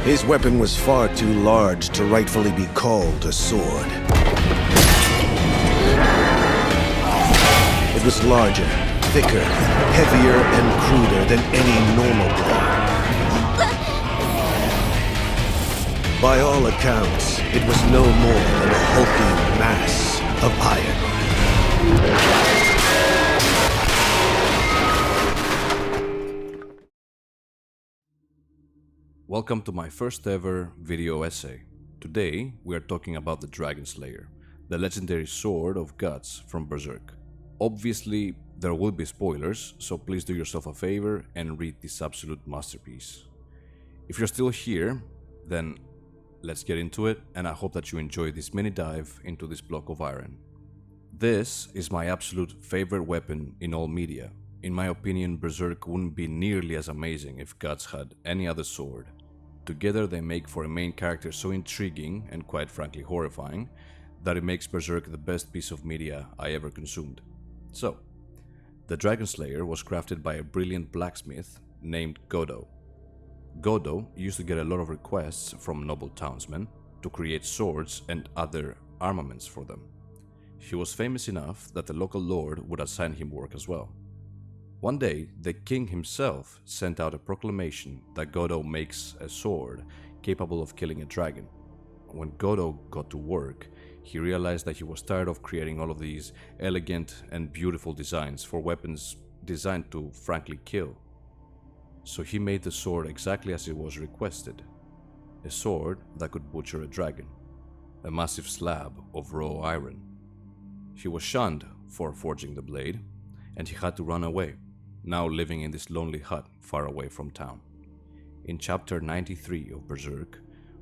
His weapon was far too large to rightfully be called a sword. It was larger, thicker, heavier, and cruder than any normal blade. By all accounts, it was no more than a hulking mass of iron. Welcome to my first ever video essay. Today we are talking about the Dragon Slayer, the legendary sword of guts from Berserk. Obviously there will be spoilers, so please do yourself a favor and read this absolute masterpiece. If you're still here, then let's get into it, and I hope that you enjoy this mini dive into this block of iron. This is my absolute favorite weapon in all media. In my opinion, Berserk wouldn't be nearly as amazing if Guts had any other sword. Together they make for a main character so intriguing and quite frankly horrifying that it makes Berserk the best piece of media I ever consumed. So, the Dragon Slayer was crafted by a brilliant blacksmith named Godo. Godo used to get a lot of requests from noble townsmen to create swords and other armaments for them. He was famous enough that the local lord would assign him work as well. One day, the king himself sent out a proclamation that Godo makes a sword capable of killing a dragon. When Godo got to work, he realized that he was tired of creating all of these elegant and beautiful designs for weapons designed to frankly kill. So he made the sword exactly as it was requested, a sword that could butcher a dragon, a massive slab of raw iron. He was shunned for forging the blade, and he had to run away, now living in this lonely hut far away from town. In chapter 93 of Berserk,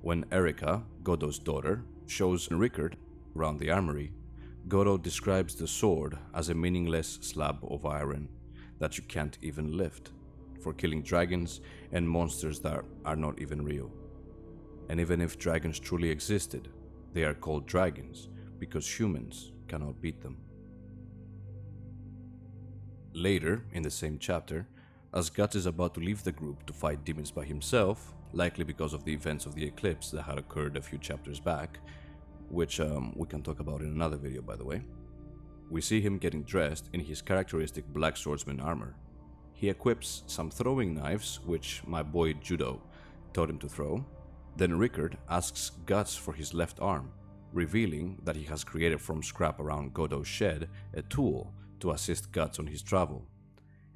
when Erika, Godo's daughter, shows Rickard around the armory, Godo describes the sword as a meaningless slab of iron that you can't even lift, for killing dragons and monsters that are not even real. And even if dragons truly existed, they are called dragons because humans cannot beat them. Later, in the same chapter, as Guts is about to leave the group to fight demons by himself, likely because of the events of the eclipse that had occurred a few chapters back, which we can talk about in another video by the way, we see him getting dressed in his characteristic black swordsman armor. He equips some throwing knives, which my boy Judo taught him to throw. Then Rickard asks Guts for his left arm, revealing that he has created from scrap around Godo's shed a tool to assist Guts on his travel,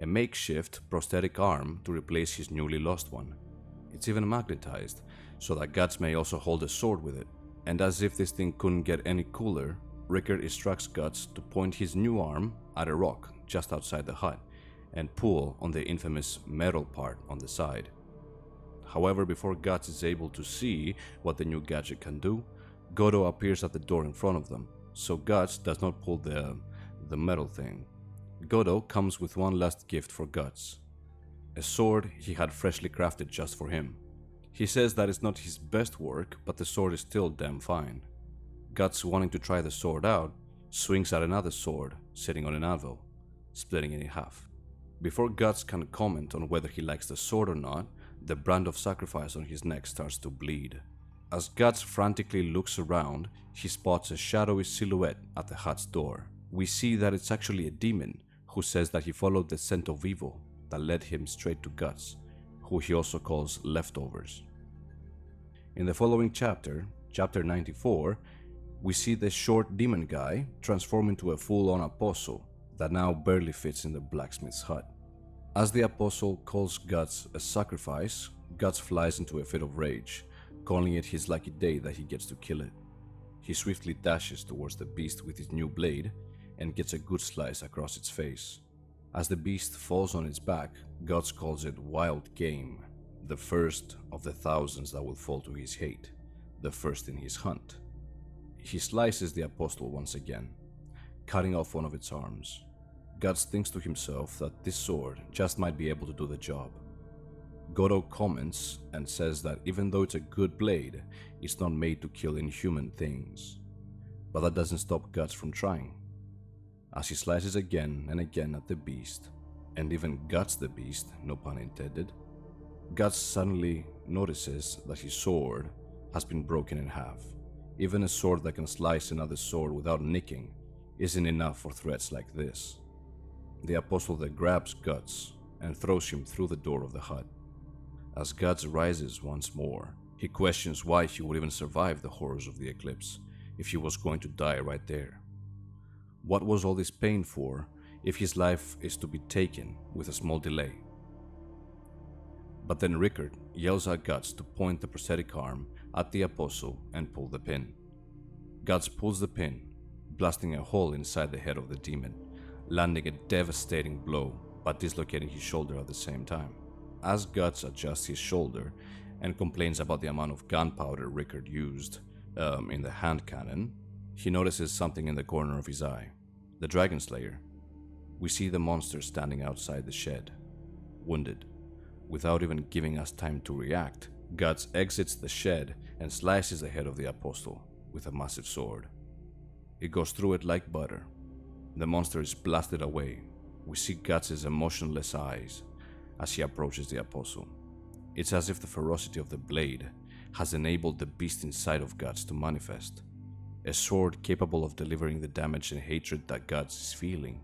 a makeshift prosthetic arm to replace his newly lost one. It's even magnetized, so that Guts may also hold a sword with it. And as if this thing couldn't get any cooler, Rickard instructs Guts to point his new arm at a rock just outside the hut and pull on the infamous metal part on the side. However, before Guts is able to see what the new gadget can do, Godo appears at the door in front of them, so Guts does not pull the metal thing. Godo comes with one last gift for Guts, a sword he had freshly crafted just for him. He says that it's not his best work, but the sword is still damn fine. Guts, wanting to try the sword out, swings at another sword sitting on an anvil, splitting it in half. Before Guts can comment on whether he likes the sword or not, the brand of sacrifice on his neck starts to bleed. As Guts frantically looks around, he spots a shadowy silhouette at the hut's door. We see that it's actually a demon who says that he followed the scent of evil that led him straight to Guts, who he also calls leftovers. In the following chapter, chapter 94, we see the short demon guy transform into a full-on apostle that now barely fits in the blacksmith's hut. As the apostle calls Guts a sacrifice, Guts flies into a fit of rage, calling it his lucky day that he gets to kill it. He swiftly dashes towards the beast with his new blade and gets a good slice across its face. As the beast falls on its back, Guts calls it wild game, the first of the thousands that will fall to his hate, the first in his hunt. He slices the apostle once again, cutting off one of its arms. Guts thinks to himself that this sword just might be able to do the job. Godo comments and says that even though it's a good blade, it's not made to kill inhuman things. But that doesn't stop Guts from trying. As he slices again and again at the beast, and even guts the beast, no pun intended, Guts suddenly notices that his sword has been broken in half. Even a sword that can slice another sword without nicking isn't enough for threats like this. The apostle then grabs Guts and throws him through the door of the hut. As Guts rises once more, he questions why he would even survive the horrors of the eclipse if he was going to die right there. What was all this pain for if his life is to be taken with a small delay? But then Rickard yells at Guts to point the prosthetic arm at the apostle and pull the pin. Guts pulls the pin, blasting a hole inside the head of the demon, landing a devastating blow but dislocating his shoulder at the same time. As Guts adjusts his shoulder and complains about the amount of gunpowder Rickard used in the hand cannon, he notices something in the corner of his eye. The Dragon Slayer. We see the monster standing outside the shed, wounded. Without even giving us time to react, Guts exits the shed and slices the head of the apostle with a massive sword. It goes through it like butter. The monster is blasted away. We see Guts' emotionless eyes as he approaches the apostle. It's as if the ferocity of the blade has enabled the beast inside of Guts to manifest. A sword capable of delivering the damage and hatred that Guts is feeling.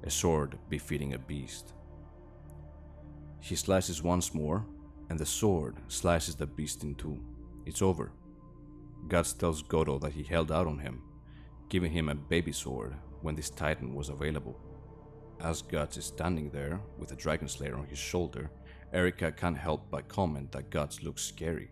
A sword befitting a beast. He slices once more, and the sword slices the beast in two. It's over. Guts tells Goto that he held out on him, giving him a baby sword when this titan was available. As Guts is standing there with the Dragon Slayer on his shoulder, Erika can't help but comment that Guts looks scary,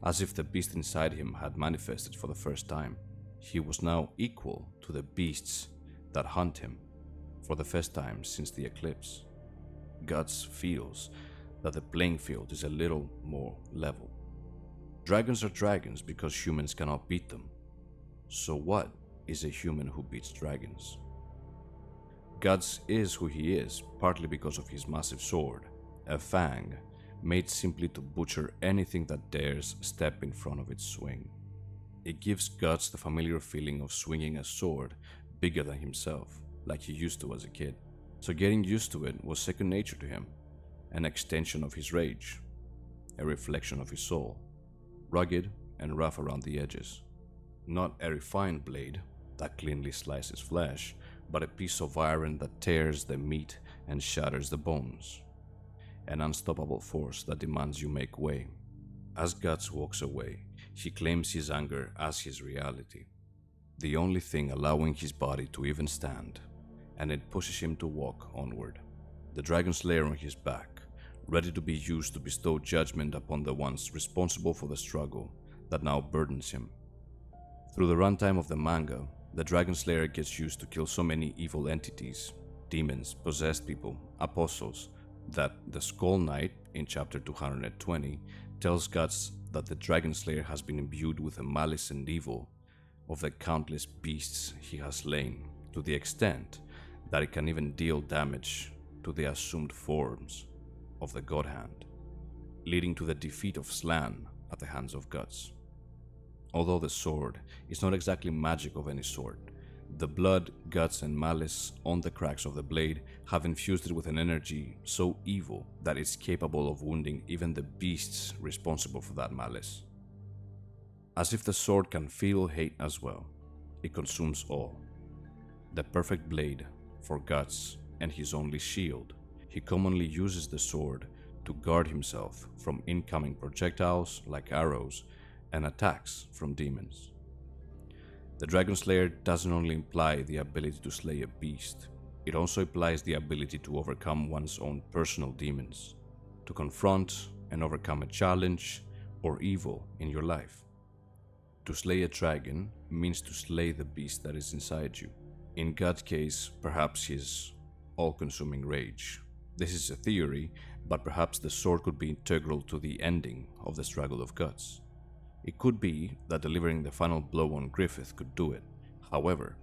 as if the beast inside him had manifested for the first time. He was now equal to the beasts that hunt him, for the first time since the eclipse. Guts feels that the playing field is a little more level. Dragons are dragons because humans cannot beat them. So what is a human who beats dragons? Guts is who he is, partly because of his massive sword, a fang made simply to butcher anything that dares step in front of its swing. It gives Guts the familiar feeling of swinging a sword bigger than himself, like he used to as a kid. So getting used to it was second nature to him, an extension of his rage, a reflection of his soul, rugged and rough around the edges. Not a refined blade that cleanly slices flesh, but a piece of iron that tears the meat and shatters the bones. An unstoppable force that demands you make way. As Guts walks away, he claims his anger as his reality, the only thing allowing his body to even stand, and it pushes him to walk onward. The Dragon Slayer on his back, ready to be used to bestow judgment upon the ones responsible for the struggle that now burdens him. Through the runtime of the manga, the Dragon Slayer gets used to kill so many evil entities, demons, possessed people, apostles, that the Skull Knight in chapter 220 tells Guts that the Dragon Slayer has been imbued with the malice and evil of the countless beasts he has slain, to the extent that it can even deal damage to the assumed forms of the God Hand, leading to the defeat of Slan at the hands of Guts. Although the sword is not exactly magic of any sort, the blood, guts, and malice on the cracks of the blade have infused it with an energy so evil that it's capable of wounding even the beasts responsible for that malice. As if the sword can feel hate as well, it consumes all. The perfect blade for Guts and his only shield, he commonly uses the sword to guard himself from incoming projectiles like arrows and attacks from demons. The Dragon Slayer doesn't only imply the ability to slay a beast, it also implies the ability to overcome one's own personal demons, to confront and overcome a challenge or evil in your life. To slay a dragon means to slay the beast that is inside you. In Guts' case, perhaps his all-consuming rage. This is a theory, but perhaps the sword could be integral to the ending of the struggle of Guts. It could be that delivering the final blow on Griffith could do it. However,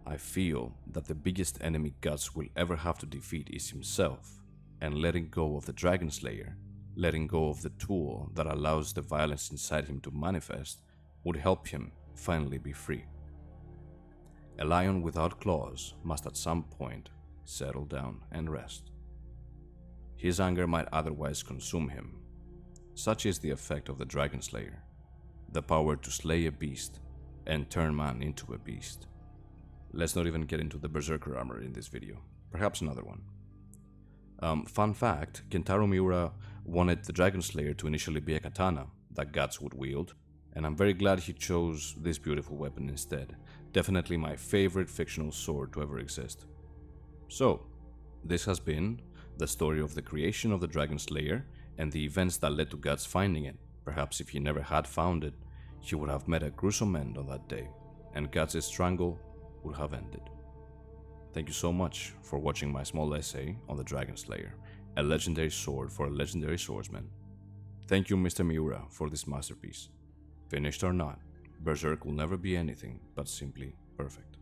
I feel that the biggest enemy Guts will ever have to defeat is himself, and letting go of the Dragon Slayer, letting go of the tool that allows the violence inside him to manifest, would help him finally be free. A lion without claws must at some point settle down and rest. His anger might otherwise consume him, Such is the effect of the Dragon Slayer, the power to slay a beast and turn man into a beast. Let's not even get into the Berserker armor in this video, perhaps another one. Fun fact, Kentaro Miura wanted the Dragon Slayer to initially be a katana that Guts would wield, and I'm very glad he chose this beautiful weapon instead. Definitely my favorite fictional sword to ever exist. So, this has been the story of the creation of the Dragon Slayer and the events that led to Guts finding it. Perhaps if he never had found it, he would have met a gruesome end on that day, and Guts' strangle would have ended. Thank you so much for watching my small essay on the Dragon Slayer, a legendary sword for a legendary swordsman. Thank you, Mr. Miura, for this masterpiece. Finished or not, Berserk will never be anything but simply perfect.